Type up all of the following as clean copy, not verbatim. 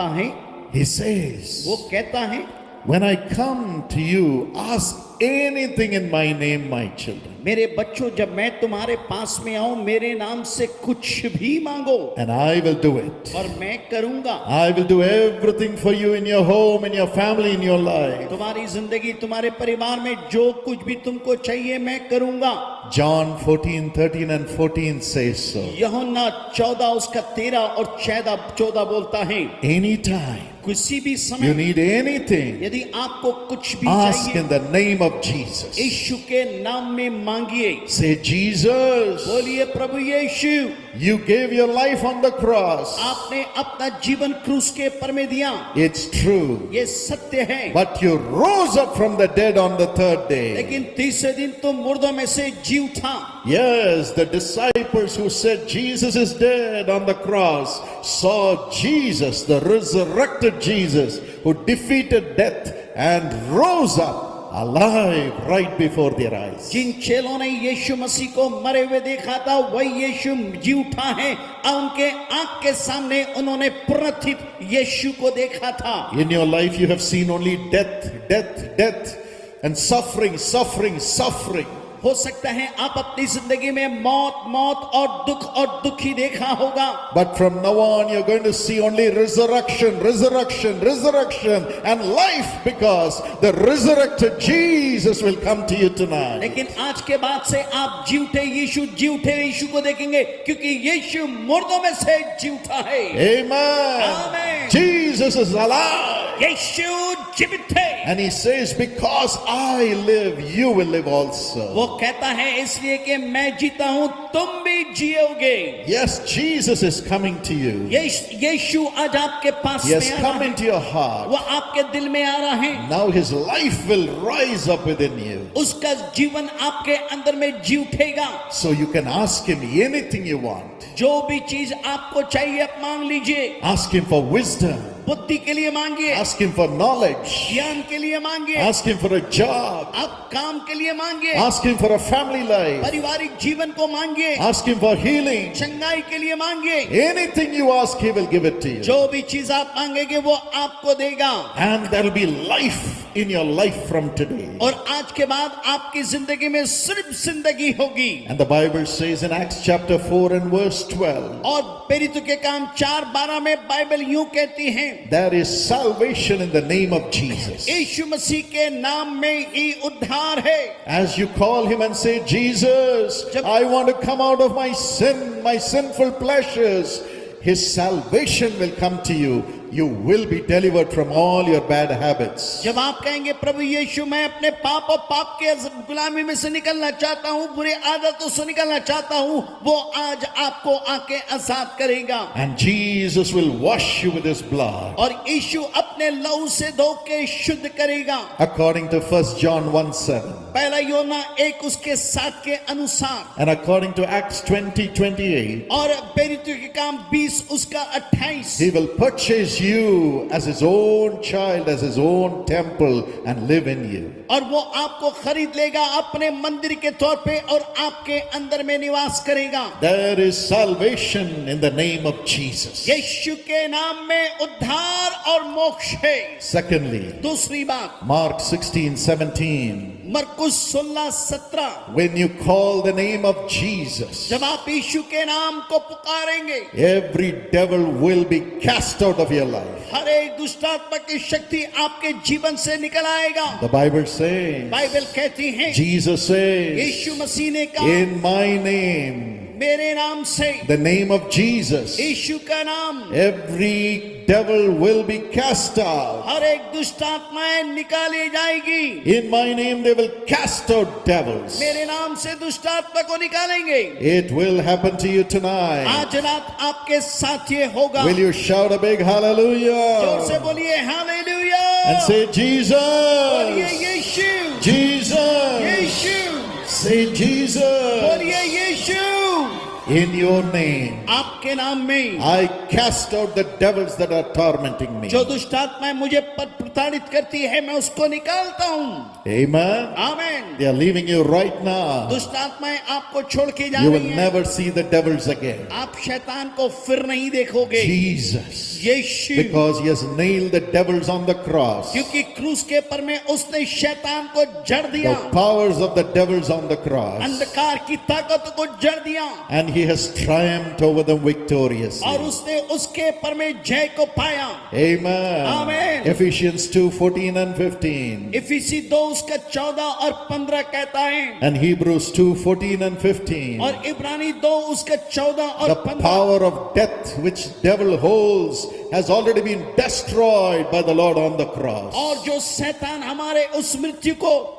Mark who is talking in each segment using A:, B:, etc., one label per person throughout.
A: है,
B: He says,
A: वो कहता है,
B: when I come to you, ask anything in my name, my children,
A: मेरे बच्चों जब मैं तुम्हारे पास में आऊं मेरे नाम से कुछ भी मांगो
B: and I will do it.
A: और मैं करूंगा।
B: I will do everything for you in your home, in your family, in your life.
A: तुम्हारी जिंदगी, तुम्हारे परिवार में जो कुछ भी तुमको चाहिए मैं करूंगा।
B: John 14:13 and 14 says so.
A: यूहन्ना 14 उसका 13 और 14 बोलता है,
B: Anytime
A: किसी भी
B: you
A: समय
B: need anything,
A: यदि आपको कुछ भी
B: ask
A: चाहिए
B: in the name of Jesus.
A: यीशु के नाम में मांगिए।
B: Say, Jesus,
A: बोलिए, प्रभु यीशु,
B: you gave your life on the cross.
A: आपने अपना जीवन क्रूस के पर में दिया,
B: It's true.
A: ये सत्य है।
B: But you rose up from the dead on the third day.
A: लेकिन तीसरे दिन तुम मुर्दों में से जी उठा।
B: Yes, the disciples who said Jesus is dead on the cross saw Jesus, the resurrected Jesus, who defeated death and rose up alive right before their eyes.
A: जिन चेलों ने यीशु मसीह को मरे हुए देखा था वही यीशु जी उठा है और उनके आंख के सामने उन्होंने पुनरुत्थित यीशु को देखा था।
B: In your life you have seen only death, death, death and suffering, suffering, suffering.
A: हो सकता है आप अपनी जिंदगी में मौत, मौत और दुख ही देखा होगा।
B: But from now on you're going to see only resurrection, resurrection, resurrection and life, because the resurrected Jesus will come to you tonight.
A: लेकिन आज के बाद से आप जी उठे यीशु को देखेंगे क्योंकि यीशु मुर्दों में से जी उठा है।
B: Amen.
A: Amen.
B: Jesus is alive.
A: यीशु जीवित है।
B: And he says, because I live, you will live also.
A: वो कहता है इसलिए कि मैं जीता हूं तुम भी जियोगे।
B: Yes, Jesus is coming to you.
A: यीशु आज आपके पास
B: He has
A: में आ
B: come
A: रहा है।
B: into your heart.
A: वो आपके दिल में आ रहा है।
B: Now his life will rise up within you.
A: उसका जीवन आपके अंदर में जी उठेगा।
B: So you can ask him anything you want.
A: जो भी चीज आपको चाहिए आप मांग लीजिए।
B: Ask him for wisdom.
A: बुद्धि के लिए मांगिए,
B: Ask him for knowledge.
A: ज्ञान के लिए मांगिए,
B: Ask him for a job.
A: आप काम के लिए मांगिए,
B: Ask him for a family life.
A: पारिवारिक जीवन को मांगिए,
B: Ask him for healing.
A: चंगाई के लिए मांगिए।
B: Anything you ask, he will give it to you.
A: जो भी चीज आप मांगेंगे वो आपको देगा।
B: And there will be life in your life from today.
A: और आज के बाद आपकी जिंदगी में सिर्फ जिंदगी होगी।
B: And the Bible says in Acts chapter 4 and verse 12,
A: और प्रेरितों के काम 4:12 में बाइबल यूं कहती है,
B: there is salvation in the name of Jesus.
A: यीशु मसीह के नाम में ही उद्धार है।
B: As you call him and say, Jesus, I want to come out of my sin, my sinful pleasures, his salvation will come to you. You will be delivered from all your bad habits.
A: जब आप कहेंगे प्रभु यीशु मैं अपने पाप और पाप के गुलामी में से निकलना चाहता हूँ, बुरे आदतों से निकलना चाहता हूँ, वो आज आपको आके आजाद करेगा।
B: And Jesus will wash you with his blood.
A: और यीशु अपने लहू से धो के शुद्ध करेगा।
B: According to 1 John 1:7.
A: पहला यूहन्ना 1 उसके 7 के अनुसार।
B: And according to Acts 20:28.
A: और प्रेरितों के काम 20 उसका 28।
B: He will purchase you as his own child, as his own temple, and live in you.
A: और वो आपको खरीद लेगा अपने मंदिर के तौर पे और आपके अंदर में निवास करेगा।
B: There is salvation in the name of Jesus.
A: यीशु के नाम में उद्धार और मोक्ष है।
B: Secondly,
A: दूसरी बात,
B: Mark 16:17.
A: मरकुस 16:17,
B: When you call the name of Jesus,
A: जब आप यीशु के नाम को पुकारेंगे
B: every devil will be cast out of your life.
A: हर एक दुष्टात्मा की शक्ति आपके जीवन से निकल आएगा।
B: The Bible says,
A: बाइबल कहती है,
B: Jesus says,
A: यीशु मसीह ने कहा,
B: in my name,
A: मेरे नाम से,
B: the name of Jesus,
A: यीशु का नाम,
B: every devil will be cast out.
A: हर एक दुष्टात्माएं निकाली जाएगी।
B: In my name they will cast out devils.
A: मेरे नाम से दुष्टात्मा को निकालेंगे।
B: It will happen to you tonight.
A: आज रात आपके साथ ये होगा।
B: Will you shout a big hallelujah?
A: जोर से बोलिए हालेलुया।
B: And say, Jesus.
A: बोलिए यीशु,
B: Jesus.
A: यीशु,
B: Say, Jesus.
A: बोलिए यीशु।
B: In your name,
A: आपके नाम में
B: I cast out the devils that are tormenting me.
A: जो दुष्ट आत्माएं मुझे प्रताड़ित करती है मैं उसको निकालता हूँ।
B: Amen.
A: आमीन।
B: They are leaving you right now.
A: दुष्ट आत्माएं आपको छोड़ के जा
B: You
A: रही
B: will
A: हैं।
B: never see the devils again.
A: आप शैतान को फिर नहीं देखोगे।
B: Jesus.
A: Yeshu,
B: Because he has nailed the devils on the cross.
A: क्योंकि क्रूस के पर में उसने शैतान को जड़ दिया,
B: The powers of the devils on the cross.
A: अंधकार की ताकत को जड़ दिया,
B: And he has triumphed over them victoriously.
A: और उसने उसके पर में जय को पाया।
B: Amen.
A: Amen.
B: Ephesians 2:14 and 15.
A: इफिसी 2 उसका 14 और 15 कहता है,
B: And Hebrews 2:14 and 15.
A: और इब्रानी 2 उसका 14 और
B: The
A: 15।
B: power of death which devil holds has already been destroyed by the Lord on the cross.
A: और जो शैतान हमारे उस मृत्यु को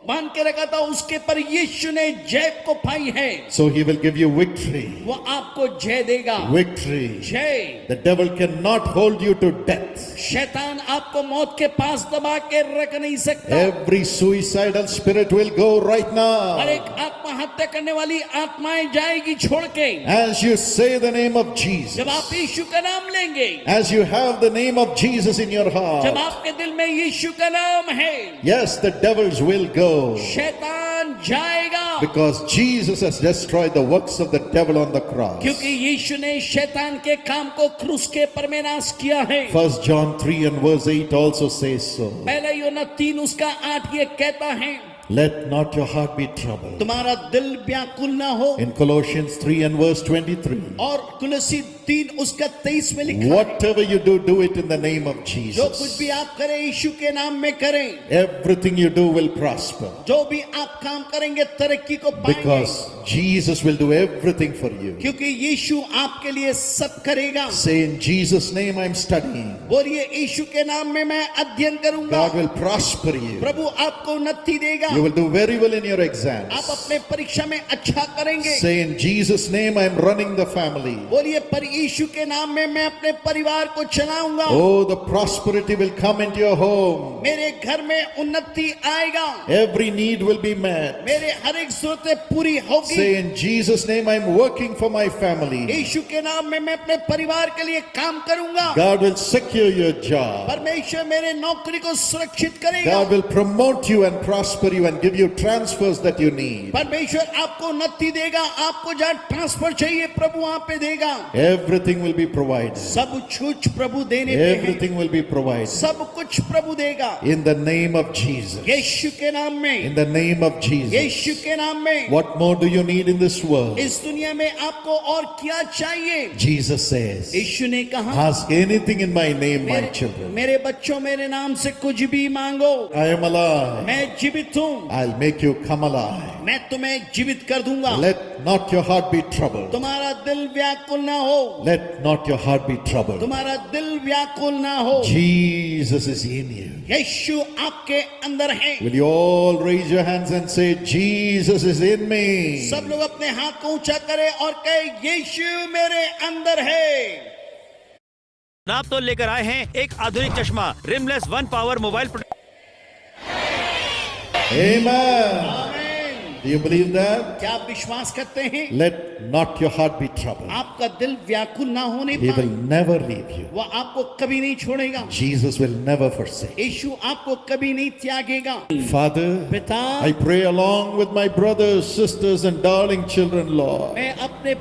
A: मान के रखा था उसके पर यीशु ने जय को पाई है।
B: So he will give you victory.
A: वो आपको जय देगा।
B: Victory.
A: जय।
B: The devil cannot hold you to death.
A: शैतान आपको मौत के पास दबा के रख नहीं सकता।
B: Every suicidal spirit will go right now.
A: हर एक आत्महत्या करने वाली आत्माएं जाएगी छोड़ के।
B: As you say the name of
A: जब
B: Jesus.
A: आप यीशु का नाम लेंगे,
B: As you have the name of Jesus in your
A: जब
B: heart.
A: आपके दिल में यीशु का नाम है,
B: Yes, the devils will go.
A: शैतान जाएगा।
B: Because Jesus has destroyed the works of the devil on the cross.
A: क्योंकि यीशु ने शैतान के काम को क्रूस के पर में नाश किया है।
B: 1 John 3 and verse 8 also says so.
A: पहला यूहन्ना 3 उसका 8 ये कहता है,
B: Let not your heart be troubled.
A: तुम्हारा दिल व्याकुल ना हो।
B: In Colossians 3 and verse 23.
A: और कुलसी 3 उसका 23 में लिखा है,
B: Whatever you do, do it in the name of
A: जो कुछ
B: Jesus.
A: भी आप करें यीशु के नाम में करें।
B: Everything you do will prosper.
A: जो भी आप काम करेंगे तरक्की को पाएंगे,
B: Because Jesus will do everything for you.
A: क्योंकि यीशु आपके लिए सब करेगा।
B: Say, in Jesus' name I'm studying.
A: बोलिए, यीशु के नाम में मैं अध्ययन करूंगा।
B: God will prosper you.
A: प्रभु आपको उन्नति देगा।
B: You will do very well in your
A: आप
B: exams.
A: अपने परीक्षा में अच्छा करेंगे।
B: Say, in Jesus' name I'm running the family.
A: बोलिए, पर यीशु के नाम में मैं अपने परिवार को चलाऊंगा।
B: Oh, the prosperity will come into your home.
A: मेरे घर में उन्नति आएगा।
B: Every need will be met.
A: मेरे हर एक जरूरतें पूरी होगी।
B: Say, in Jesus' name I'm working for my family.
A: यीशु के नाम में मैं अपने परिवार के लिए काम करूंगा।
B: God will secure your job.
A: परमेश्वर मेरे नौकरी को सुरक्षित करेगा।
B: God will promote you and prosper you and give you transfers that you need.
A: परमेश्वर आपको उन्नति देगा। आपको जहाँ ट्रांसफर चाहिए प्रभु वहाँ पे देगा।
B: Everything will be provided.
A: सब कुछ प्रभु देने पे है।
B: Everything will be provided.
A: सब कुछ प्रभु देगा।
B: In the name of Jesus.
A: यीशु के नाम में।
B: In the name of Jesus.
A: यीशु के नाम में।
B: What more do you need in this world?
A: इस दुनिया में आपको और क्या चाहिए?
B: Jesus says,
A: यीशु ने कहा,
B: ask anything in my name, my
A: मेरे,
B: children.
A: मेरे बच्चों मेरे नाम से कुछ भी मांगो।
B: I am alive.
A: मैं जीवित हूँ।
B: I'll make you come alive.
A: मैं तुम्हें जीवित कर दूंगा।
B: Let not your heart be troubled.
A: तुम्हारा दिल व्याकुल ना हो।
B: Let not your heart be troubled.
A: तुम्हारा दिल व्याकुल ना हो।
B: Jesus is in you.
A: यीशु आपके अंदर है।
B: Will you all raise your hands and say, Jesus is in me?
A: सब लोग अपने हाथ को ऊंचा करें और कहे, यीशु मेरे अंदर है।
C: आप तो लेकर आए हैं एक आधुनिक चश्मा rimless 1 power mobile
B: Amen. Do you believe that?
A: क्या आप विश्वास करते हैं?
B: Let not your heart be troubled.
A: आपका दिल व्याकुल ना होने
B: He will
A: पाए।
B: never leave you.
A: वो आपको कभी नहीं छोड़ेगा।
B: Jesus will never forsake.
A: यीशु आपको कभी नहीं त्यागेगा।
B: Father,
A: पिता,
B: I pray along with my brothers, sisters, and darling children, Lord.
A: मैं अपने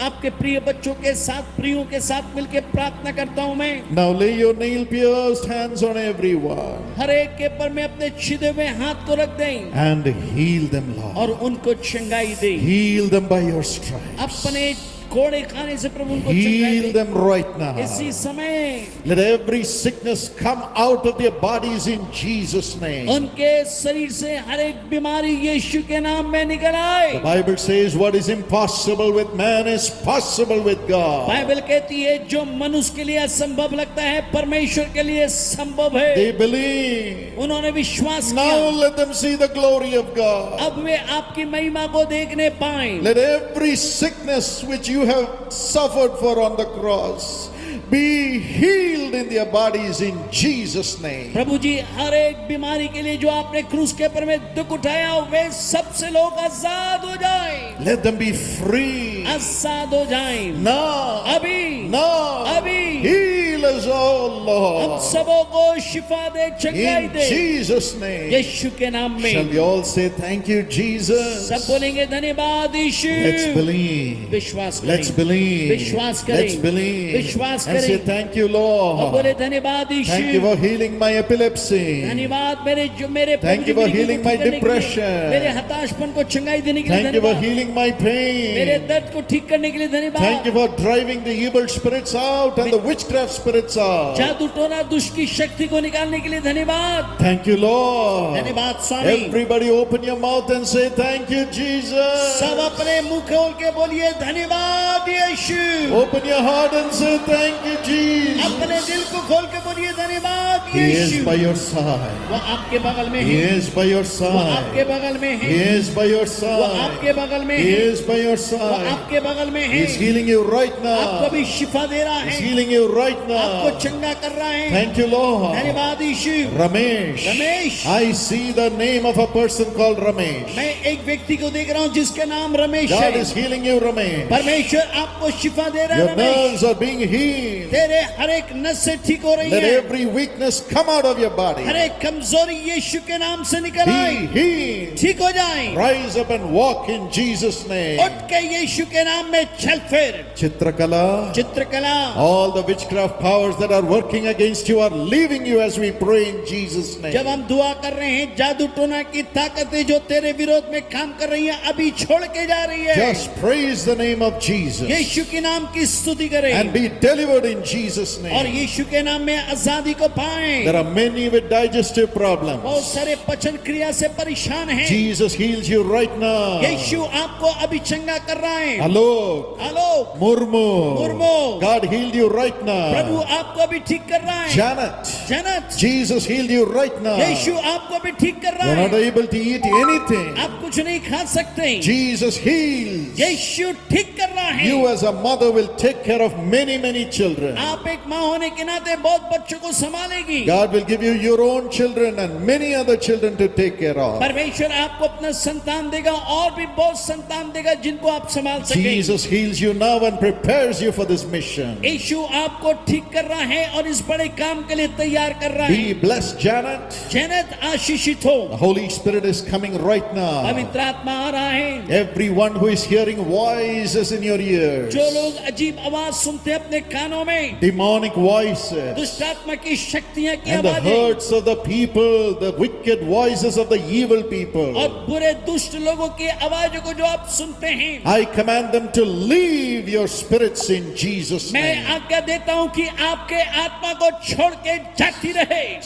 A: आपके प्रिय बच्चों के साथ, प्रियों के साथ मिलकर प्रार्थना करता हूँ। मैं
B: Now lay your nail-pierced hands on everyone
A: हर एक के पर मैं अपने छिदे हुए हाथ को रख दें
B: and heal them, Lord.
A: और उनको चंगाई दे।
B: Heal them by your stripes.
A: अपने कोड़े खाने से प्रभु उनको चंगाई
B: Heal
A: दे।
B: them right now.
A: इसी समय
B: Let every sickness come out of their bodies in Jesus' name.
A: उनके शरीर से हर एक बीमारी यीशु के नाम में निकल आए।
B: The Bible says what is impossible with man is possible with God.
A: Bible कहती है जो मनुष्य के लिए असंभव लगता है परमेश्वर के लिए संभव है।
B: They believe.
A: उन्होंने विश्वास
B: Now
A: किया।
B: let them see the glory of God.
A: अब वे आपकी महिमा को देखने पाए।
B: Let every sickness which you have suffered for on the cross be healed in their bodies in Jesus' name.
A: प्रभु जी हर एक बीमारी के लिए जो आपने क्रूस के ऊपर में दुख उठाया वे सबसे लोग आजाद हो जाएं,
B: Let them be free.
A: आजाद हो जाएं।
B: Now,
A: अभी
B: now,
A: अभी
B: heal us, oh
A: हम
B: Lord.
A: सबों को शिफा दे, चंगाई
B: In
A: दे,
B: Jesus' name.
A: यीशु के नाम
B: Shall
A: में।
B: we all say thank you, Jesus?
A: सब बोलेंगे धन्यवाद यीशु।
B: Let's believe.
A: विश्वास करें,
B: Let's believe.
A: विश्वास करें,
B: Let's believe.
A: विश्वास
B: And say
A: करें
B: thank you,
A: और
B: Lord.
A: बोले धन्यवाद
B: Thank you
A: Yeshu.
B: for healing my epilepsy.
A: धन्यवाद मेरे जो मेरे
B: Thank you for healing my depression.
A: मेरे हताशपन को चंगाई देने के लिए
B: Thank you for
A: धन्यवाद।
B: healing my
A: मेरे
B: pain.
A: दर्द को ठीक करने के लिए धन्यवाद।
B: Thank you for driving the evil spirits out and the witchcraft spirits out.
A: जादू टोना दुष्ट की शक्ति को निकालने के लिए धन्यवाद।
B: Thank you, Lord.
A: धन्यवाद स्वामी।
B: Everybody open your mouth and say thank you, Jesus.
A: सब अपने मुंह खोल के बोलिए धन्यवाद यीशु।
B: Open your heart and say thank you, Jesus.
A: अपने दिल को खोल के बोलिए धन्यवाद
B: He is
A: Yeshu.
B: by your side.
A: वो आपके बगल में
B: He
A: है,
B: is by your
A: वो आपके
B: side.
A: बगल में
B: He
A: है,
B: is by your
A: वो
B: side.
A: आपके बगल में
B: He
A: है,
B: is by your
A: वो
B: side.
A: आपके बगल में है।
B: He is healing you right
A: आपको
B: now.
A: भी शिफा दे रहा
B: He is
A: है,
B: healing you right
A: आपको
B: now.
A: चंगा कर रहा है।
B: Thank you, Lord.
A: धन्यवाद यीशु।
B: Ramesh.
A: Ramesh.
B: I see the name of a person called Ramesh.
A: मैं एक व्यक्ति को देख रहा हूँ जिसका नाम रमेश
B: God
A: है।
B: is healing you, Ramesh.
A: परमेश्वर आपको शिफा दे रहा है
B: Your
A: Ramesh.
B: nerves are being healed.
A: तेरे हर एक नस से ठीक हो रही
B: Let
A: है,
B: every weakness come out of your body.
A: हर एक कमजोरी यीशु के नाम से निकल आए,
B: Be healed.
A: ठीक हो जाए।
B: Rise up and walk in Jesus' name.
A: उठ के यीशु के नाम में चल फिर।
B: Chitrakala.
A: चित्रकला,
B: All the witchcraft powers that are working against you are leaving you as we pray in Jesus' name.
A: जब हम दुआ कर रहे हैं जादू टोना की ताकतें जो तेरे विरोध में काम कर रही हैं अभी छोड़ के जा रही है।
B: Just praise the name of Jesus
A: यीशु के नाम की स्तुति करें
B: and be delivered in Jesus'
A: और
B: name.
A: यीशु के नाम में आजादी को पाएं।
B: There are many with digestive problems.
A: बहुत सारे पचन क्रिया से परेशान हैं।
B: Jesus heals you right now.
A: यीशु आपको अभी चंगा कर रहा है।
B: Alok,
A: hello
B: Murmu,
A: Murmu.
B: God healed you right
A: Prabhu
B: now.
A: आपको अभी ठीक कर रहा है।
B: Janet,
A: जन्नत,
B: Jesus healed you right now.
A: यीशु आपको अभी ठीक कर रहा
B: You're not
A: है।
B: able to eat anything.
A: आप कुछ नहीं खा सकते।
B: Jesus heals.
A: यीशु ठीक कर रहा है।
B: You as a mother will take care of many, many children.
A: आप एक माँ होने के नाते बहुत बच्चों को संभालेगी।
B: God will give you your own children and many other children to take care of.
A: परमेश्वर आपको अपना संतान देगा और भी बहुत संतान देगा जिनको आप संभाल सकें।
B: Jesus heals you now and prepares you for this mission.
A: यीशु आपको ठीक कर रहा है और इस बड़े काम के लिए तैयार कर रहा है।
B: Be blessed, Janet.
A: जन्नत आशीषित हो।
B: The Holy Spirit is coming right now.
A: पवित्र आत्मा आ रहा है।
B: Everyone who is hearing voices in your ears,
A: जो लोग अजीब आवाज सुनते हैं अपने कानों में,
B: demonic voices,
A: दुष्ट आत्मा की शक्तियां की
B: and the
A: आवाजें
B: hurts of the people, the wicked voices of the evil people,
A: और बुरे दुष्ट लोगों की आवाजों को जो आप सुनते हैं,
B: I command them to leave your spirits in Jesus'
A: मैं
B: name.
A: आज्ञा देता हूं कि आपके आत्मा को छोड़ के जाती रहे।